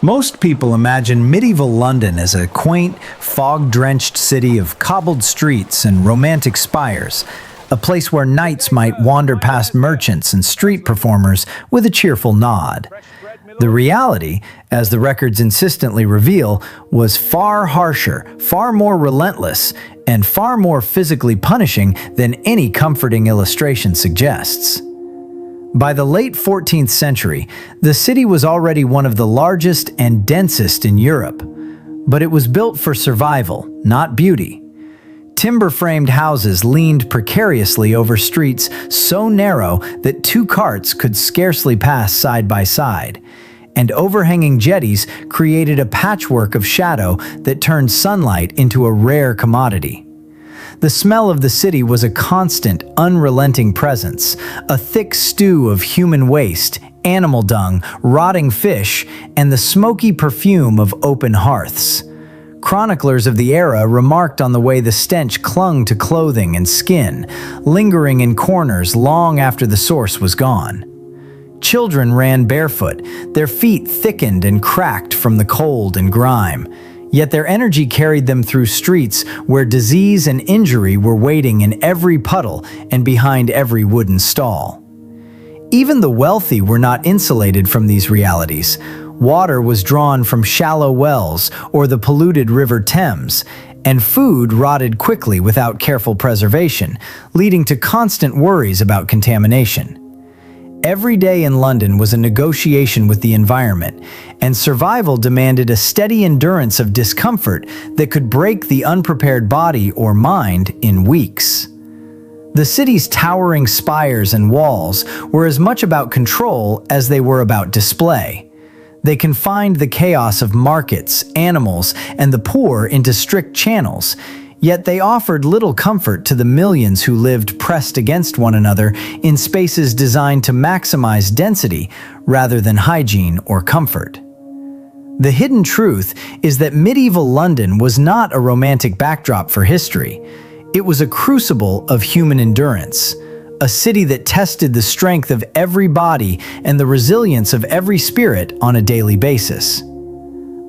Most people imagine medieval London as a quaint, fog-drenched city of cobbled streets and romantic spires, a place where knights might wander past merchants and street performers with a cheerful nod. The reality, as the records insistently reveal, was far harsher, far more relentless, and far more physically punishing than any comforting illustration suggests. By the late 14th century, the city was already one of the largest and densest in Europe. But it was built for survival, not beauty. Timber-framed houses leaned precariously over streets so narrow that two carts could scarcely pass side by side. And overhanging jetties created a patchwork of shadow that turned sunlight into a rare commodity. The smell of the city was a constant, unrelenting presence, a thick stew of human waste, animal dung, rotting fish, and the smoky perfume of open hearths. Chroniclers of the era remarked on the way the stench clung to clothing and skin, lingering in corners long after the source was gone. Children ran barefoot, their feet thickened and cracked from the cold and grime. Yet their energy carried them through streets where disease and injury were waiting in every puddle and behind every wooden stall. Even the wealthy were not insulated from these realities. Water was drawn from shallow wells or the polluted River Thames, and food rotted quickly without careful preservation, leading to constant worries about contamination. Every day in London was a negotiation with the environment, and survival demanded a steady endurance of discomfort that could break the unprepared body or mind in weeks. The city's towering spires and walls were as much about control as they were about display. They confined the chaos of markets, animals, and the poor into strict channels, yet they offered little comfort to the millions who lived pressed against one another in spaces designed to maximize density rather than hygiene or comfort. The hidden truth is that medieval London was not a romantic backdrop for history. It was a crucible of human endurance, a city that tested the strength of every body and the resilience of every spirit on a daily basis.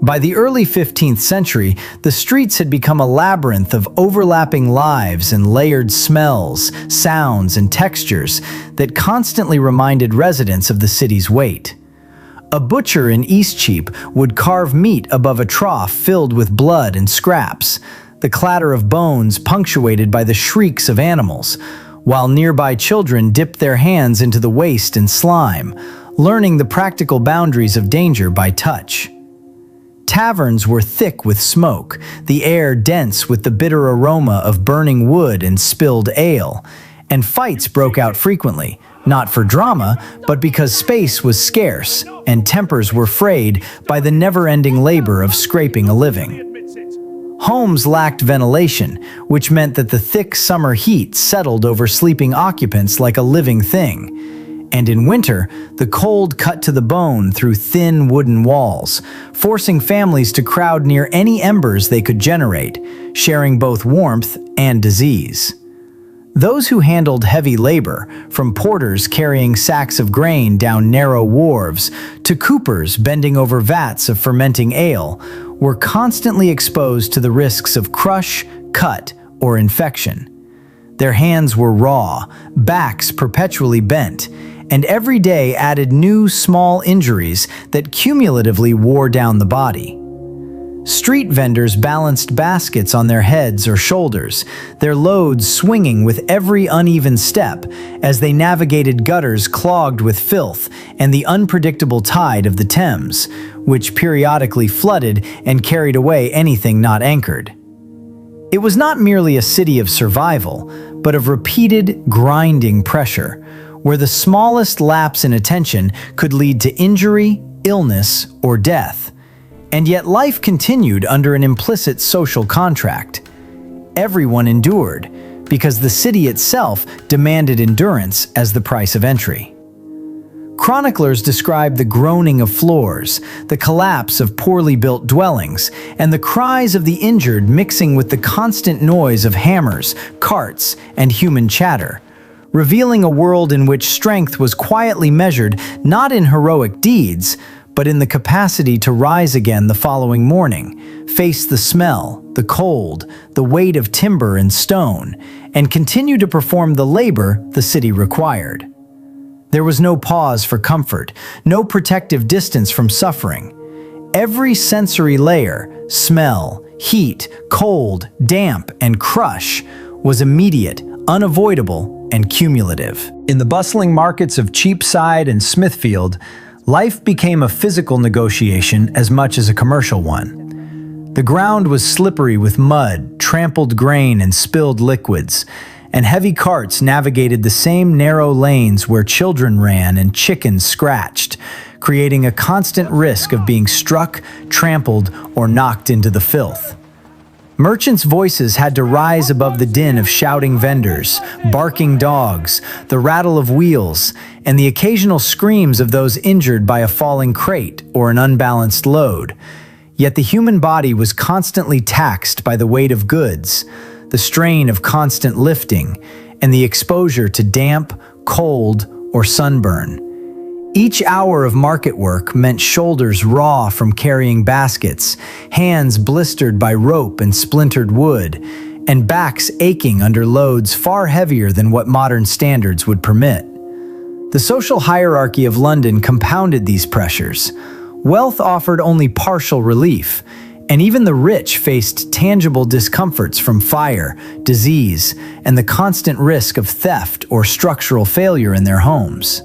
By the early 15th century, the streets had become a labyrinth of overlapping lives and layered smells, sounds, and textures that constantly reminded residents of the city's weight. A butcher in Eastcheap would carve meat above a trough filled with blood and scraps, the clatter of bones punctuated by the shrieks of animals, while nearby children dipped their hands into the waste and slime, learning the practical boundaries of danger by touch. Taverns were thick with smoke, the air dense with the bitter aroma of burning wood and spilled ale, and fights broke out frequently, not for drama, but because space was scarce and tempers were frayed by the never-ending labor of scraping a living. Homes lacked ventilation, which meant that the thick summer heat settled over sleeping occupants like a living thing. And in winter, the cold cut to the bone through thin wooden walls, forcing families to crowd near any embers they could generate, sharing both warmth and disease. Those who handled heavy labor, from porters carrying sacks of grain down narrow wharves to coopers bending over vats of fermenting ale, were constantly exposed to the risks of crush, cut, or infection. Their hands were raw, backs perpetually bent, and every day added new small injuries that cumulatively wore down the body. Street vendors balanced baskets on their heads or shoulders, their loads swinging with every uneven step as they navigated gutters clogged with filth and the unpredictable tide of the Thames, which periodically flooded and carried away anything not anchored. It was not merely a city of survival, but of repeated, grinding pressure, where the smallest lapse in attention could lead to injury, illness, or death. And yet life continued under an implicit social contract. Everyone endured, because the city itself demanded endurance as the price of entry. Chroniclers describe the groaning of floors, the collapse of poorly built dwellings, and the cries of the injured mixing with the constant noise of hammers, carts, and human chatter, revealing a world in which strength was quietly measured not in heroic deeds, but in the capacity to rise again the following morning, face the smell, the cold, the weight of timber and stone, and continue to perform the labor the city required. There was no pause for comfort, no protective distance from suffering. Every sensory layer, smell, heat, cold, damp, and crush, was immediate, unavoidable, and cumulative. In the bustling markets of Cheapside and Smithfield, life became a physical negotiation as much as a commercial one. The ground was slippery with mud, trampled grain, and spilled liquids, and heavy carts navigated the same narrow lanes where children ran and chickens scratched, creating a constant risk of being struck, trampled, or knocked into the filth. Merchants' voices had to rise above the din of shouting vendors, barking dogs, the rattle of wheels, and the occasional screams of those injured by a falling crate or an unbalanced load. Yet the human body was constantly taxed by the weight of goods, the strain of constant lifting, and the exposure to damp, cold, or sunburn. Each hour of market work meant shoulders raw from carrying baskets, hands blistered by rope and splintered wood, and backs aching under loads far heavier than what modern standards would permit. The social hierarchy of London compounded these pressures. Wealth offered only partial relief, and even the rich faced tangible discomforts from fire, disease, and the constant risk of theft or structural failure in their homes.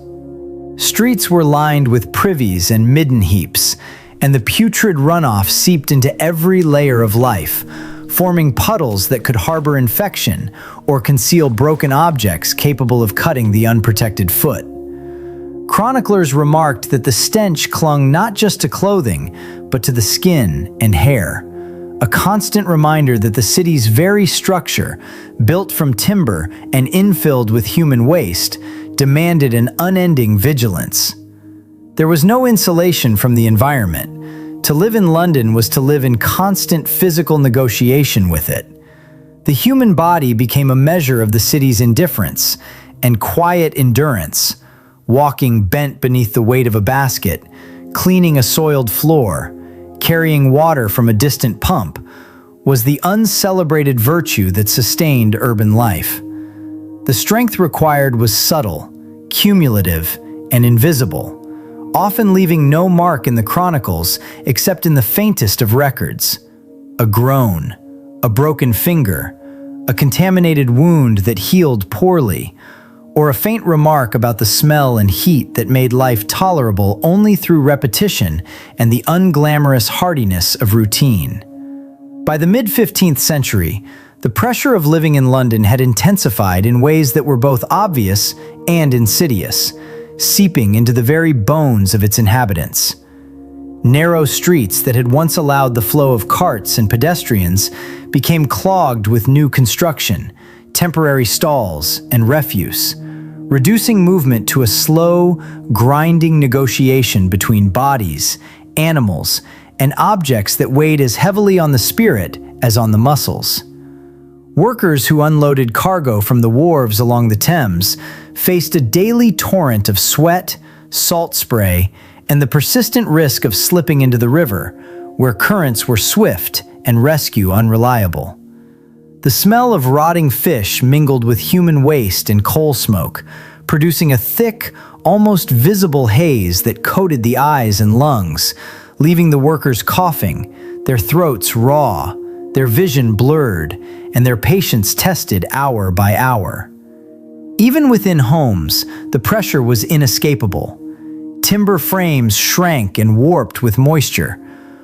Streets were lined with privies and midden heaps, and the putrid runoff seeped into every layer of life, forming puddles that could harbor infection or conceal broken objects capable of cutting the unprotected foot. Chroniclers remarked that the stench clung not just to clothing, but to the skin and hair, a constant reminder that the city's very structure, built from timber and infilled with human waste, demanded an unending vigilance. There was no insulation from the environment. To live in London was to live in constant physical negotiation with it. The human body became a measure of the city's indifference and quiet endurance, walking bent beneath the weight of a basket, cleaning a soiled floor, carrying water from a distant pump, was the uncelebrated virtue that sustained urban life. The strength required was subtle, cumulative, and invisible, often leaving no mark in the chronicles except in the faintest of records. A groan, a broken finger, a contaminated wound that healed poorly, or a faint remark about the smell and heat that made life tolerable only through repetition and the unglamorous hardiness of routine. By the mid-15th century, the pressure of living in London had intensified in ways that were both obvious and insidious, seeping into the very bones of its inhabitants. Narrow streets that had once allowed the flow of carts and pedestrians became clogged with new construction, temporary stalls, and refuse, reducing movement to a slow, grinding negotiation between bodies, animals, and objects that weighed as heavily on the spirit as on the muscles. Workers who unloaded cargo from the wharves along the Thames faced a daily torrent of sweat, salt spray, and the persistent risk of slipping into the river, where currents were swift and rescue unreliable. The smell of rotting fish mingled with human waste and coal smoke, producing a thick, almost visible haze that coated the eyes and lungs, leaving the workers coughing, their throats raw, their vision blurred, and their patience tested hour by hour. Even within homes, the pressure was inescapable. Timber frames shrank and warped with moisture.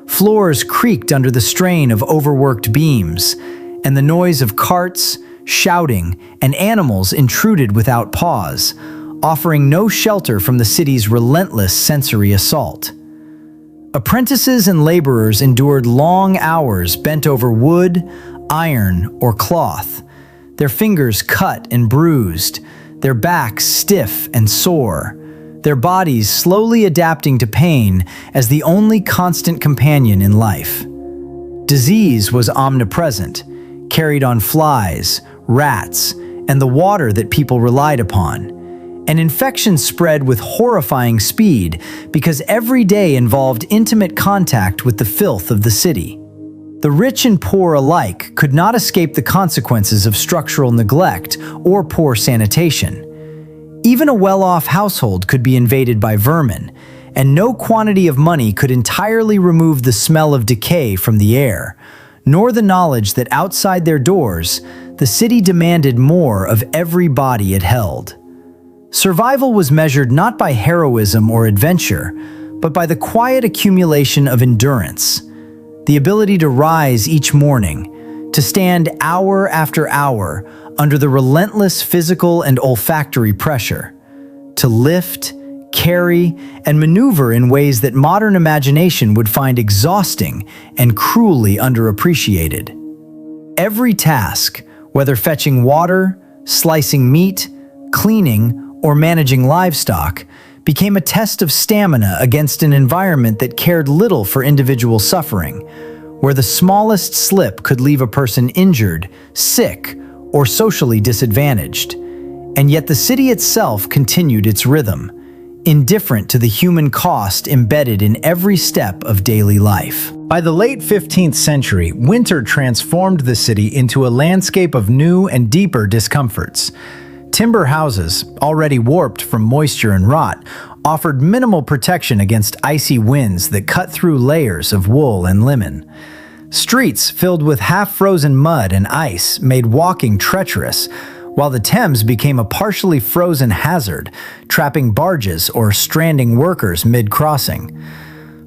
Floors creaked under the strain of overworked beams, and the noise of carts, shouting, and animals intruded without pause, offering no shelter from the city's relentless sensory assault. Apprentices and laborers endured long hours bent over wood, iron, or cloth, their fingers cut and bruised, their backs stiff and sore, their bodies slowly adapting to pain as the only constant companion in life. Disease was omnipresent, carried on flies, rats, and the water that people relied upon, And infections spread with horrifying speed because every day involved intimate contact with the filth of the city. The rich and poor alike could not escape the consequences of structural neglect or poor sanitation. Even a well-off household could be invaded by vermin, and no quantity of money could entirely remove the smell of decay from the air, nor the knowledge that outside their doors, the city demanded more of every body it held. Survival was measured not by heroism or adventure, but by the quiet accumulation of endurance, the ability to rise each morning, to stand hour after hour under the relentless physical and olfactory pressure, to lift, carry, and maneuver in ways that modern imagination would find exhausting and cruelly underappreciated. Every task, whether fetching water, slicing meat, cleaning, or managing livestock, became a test of stamina against an environment that cared little for individual suffering, where the smallest slip could leave a person injured, sick, or socially disadvantaged. And yet the city itself continued its rhythm, indifferent to the human cost embedded in every step of daily life. By the late 15th century, winter transformed the city into a landscape of new and deeper discomforts. Timber houses, already warped from moisture and rot, offered minimal protection against icy winds that cut through layers of wool and linen. Streets filled with half-frozen mud and ice made walking treacherous, while the Thames became a partially frozen hazard, trapping barges or stranding workers mid-crossing.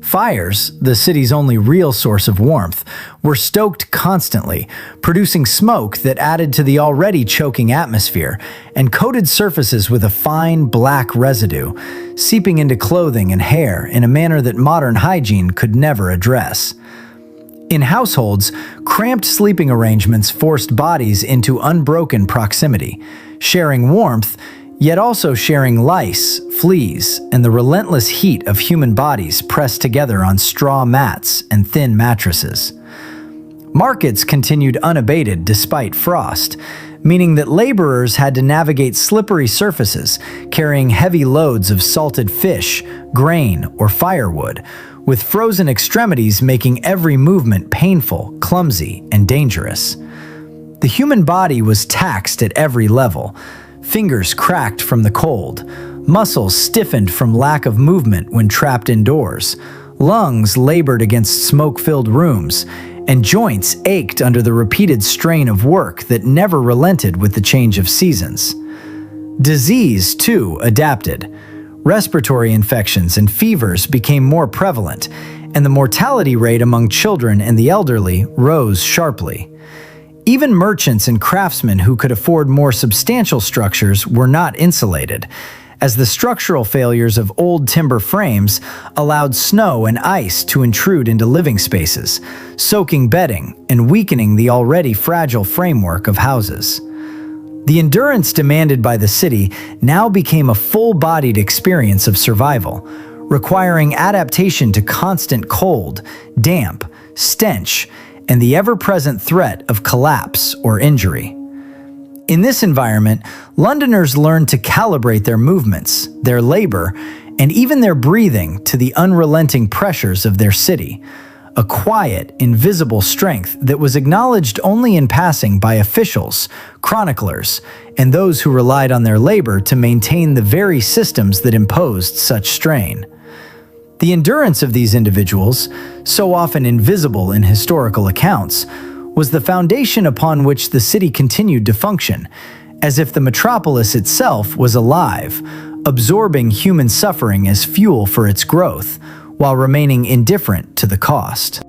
Fires, the city's only real source of warmth, were stoked constantly, producing smoke that added to the already choking atmosphere and coated surfaces with a fine black residue, seeping into clothing and hair in a manner that modern hygiene could never address. In households, cramped sleeping arrangements forced bodies into unbroken proximity, sharing warmth, yet also sharing lice, fleas, and the relentless heat of human bodies pressed together on straw mats and thin mattresses. Markets continued unabated despite frost, meaning that laborers had to navigate slippery surfaces, carrying heavy loads of salted fish, grain, or firewood, with frozen extremities making every movement painful, clumsy, and dangerous. The human body was taxed at every level. Fingers cracked from the cold, muscles stiffened from lack of movement when trapped indoors, lungs labored against smoke-filled rooms, and joints ached under the repeated strain of work that never relented with the change of seasons. Disease, too, adapted. Respiratory infections and fevers became more prevalent, and the mortality rate among children and the elderly rose sharply. Even merchants and craftsmen who could afford more substantial structures were not insulated, as the structural failures of old timber frames allowed snow and ice to intrude into living spaces, soaking bedding and weakening the already fragile framework of houses. The endurance demanded by the city now became a full-bodied experience of survival, requiring adaptation to constant cold, damp, stench, and the ever-present threat of collapse or injury. In this environment, Londoners learned to calibrate their movements, their labor, and even their breathing to the unrelenting pressures of their city, a quiet, invisible strength that was acknowledged only in passing by officials, chroniclers, and those who relied on their labor to maintain the very systems that imposed such strain. The endurance of these individuals, so often invisible in historical accounts, was the foundation upon which the city continued to function, as if the metropolis itself was alive, absorbing human suffering as fuel for its growth, while remaining indifferent to the cost.